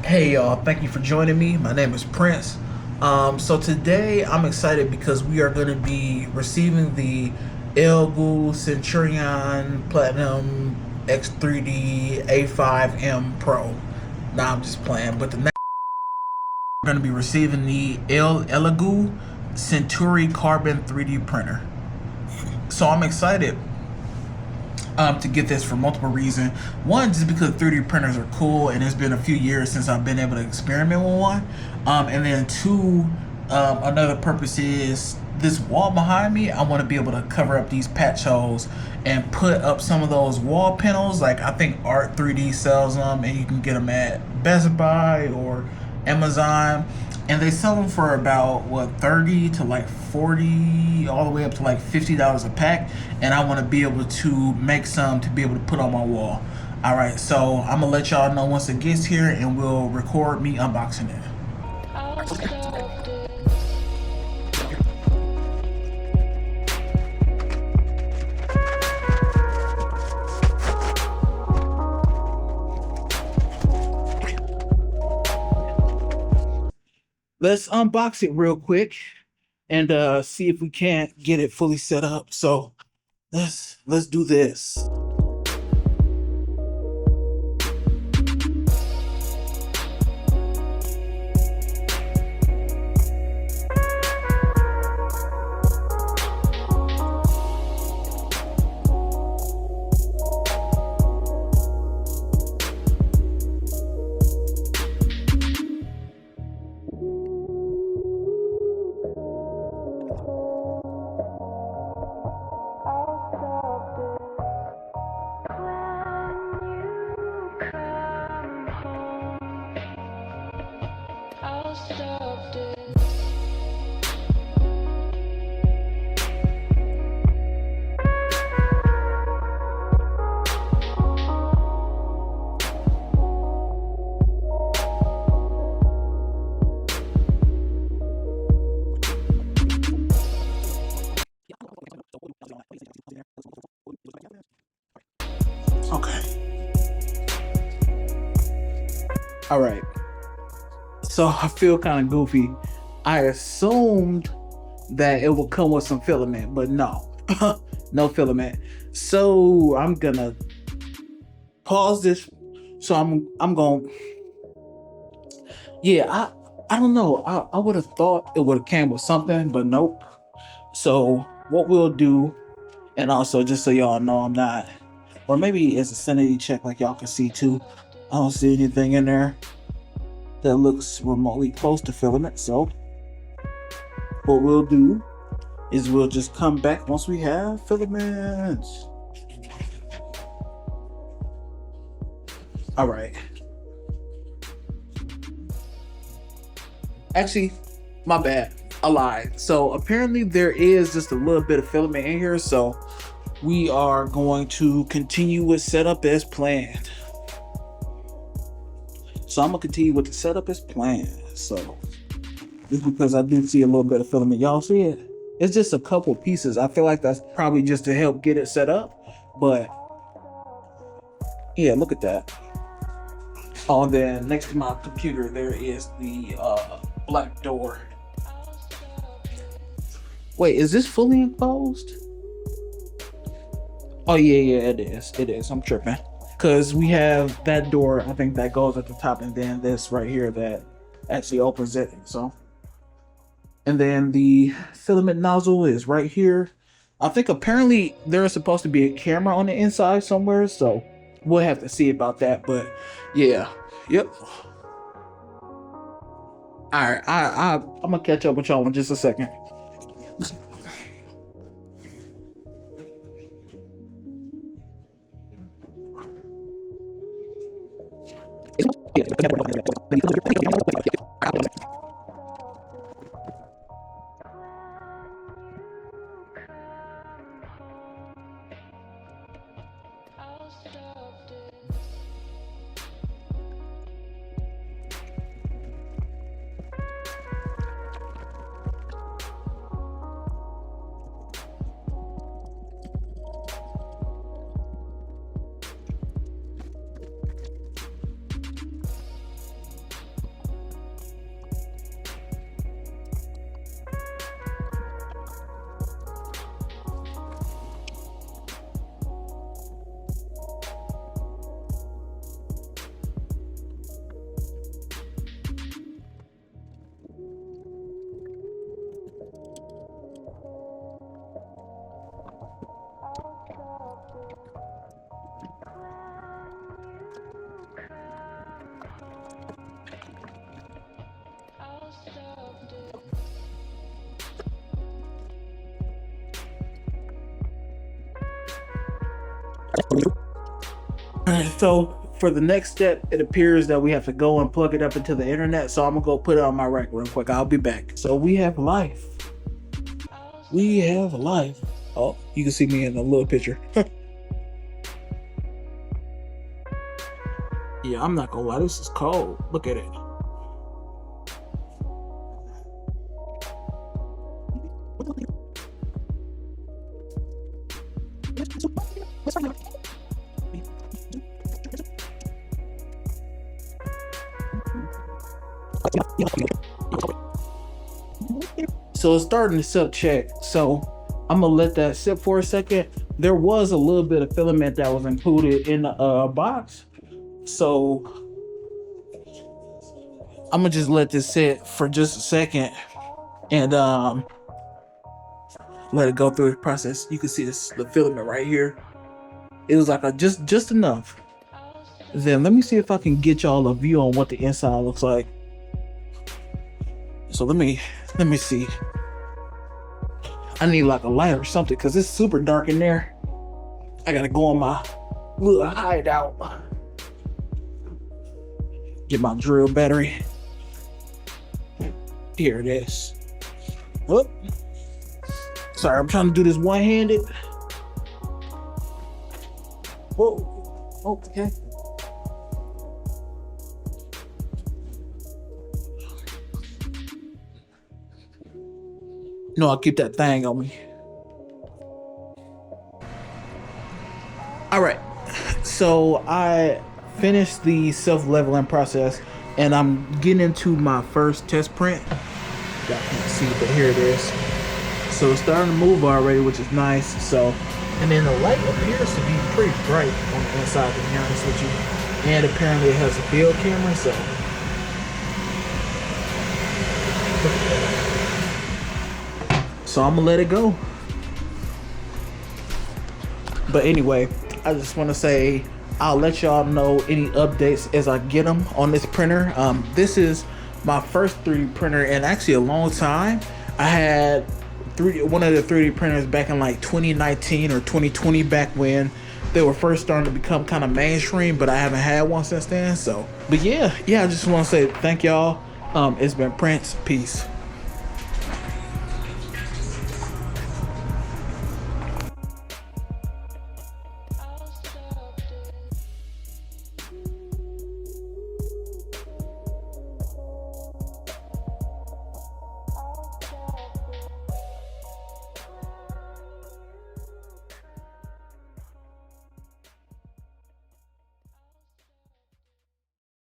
Hey y'all, thank you for joining me. My name is Prince. So today I'm excited because we are going to be receiving the Elegoo Centurion Platinum X3D A5M Pro. Nah, I'm just playing, but the next we're going to be receiving the Elegoo Centuri Carbon 3D printer. So I'm excited to get this for multiple reasons. One, just because 3D printers are cool, and it's been a few years since I've been able to experiment with one. And then two, another purpose is this wall behind me. I want to be able to cover up these patch holes and put up some of those wall panels. Like I think Art 3D sells them, and you can get them at Best Buy or Amazon, and they sell them for about what 30 to like 40, all the way up to like $50 a pack. And I want to be able to make some to be able to put on my wall. All right, so I'm gonna let y'all know once it gets here, and we'll record me unboxing it. Let's unbox it real quick and see if we can't get it fully set up. So let's do this. Okay. All right. So I feel kind of goofy. I assumed that it will come with some filament, but no, no filament. So I'm gonna pause this. So I'm going. Yeah, I don't know. I would have thought it would have came with something, but nope. So what we'll do, and also just so y'all know, I'm not, or maybe it's a sanity check, like y'all can see too. I don't see anything in there that looks remotely close to filament. So what we'll do is we'll just come back once we have filaments. All right. Actually, my bad. I lied. So apparently there is just a little bit of filament in here. So we are going to continue with setup as planned. So I'm gonna continue with the setup as planned. So just because I do see a little bit of filament, y'all see it? It's just a couple pieces. I feel like that's probably just to help get it set up. But yeah, look at that. Oh, and then next to my computer, there is the black door. Wait, is this fully enclosed? Oh yeah, it is. It is. I'm tripping. Cause we have that door, I think that goes at the top, and then this right here that actually opens it. So, and then the filament nozzle is right here. I think apparently there is supposed to be a camera on the inside somewhere, so we'll have to see about that. But yeah, yep. All right, I'm gonna catch up with y'all in just a second. So for the next step, it appears that we have to go and plug it up into the internet. So I'm gonna go put it on my rack real quick. I'll be back. So we have life. We have life. Oh, you can see me in a little picture. Yeah, I'm not gonna lie, this is cold. Look at it. So it's starting to self check. So I'm gonna let that sit for a second. There was a little bit of filament that was included in the box. So I'm gonna just let this sit for just a second and let it go through the process. You can see the filament right here. It was like a just enough. Then let me see if I can get y'all a view on what the inside looks like. So let me see. I need like a light or something because it's super dark in there. I gotta go on my little hideout. Get my drill battery. Here it is. Whoop. Sorry, I'm trying to do this one-handed. Whoa. Okay. No, I'll keep that thing on me. All right. So I finished the self-leveling process and I'm getting into my first test print. Y'all can't see, but here it is. So it's starting to move already, which is nice. So, and then the light appears to be pretty bright on the inside, to be honest with you. And apparently it has a field camera, so. So I'm gonna let it go. But anyway, I just want to say I'll let y'all know any updates as I get them on this printer. This is my first 3D printer in actually a long time. I had one of the 3D printers back in like 2019 or 2020, back when they were first starting to become kind of mainstream, but I haven't had one since then. So, but yeah, I just want to say thank y'all. It's been Prince. Peace.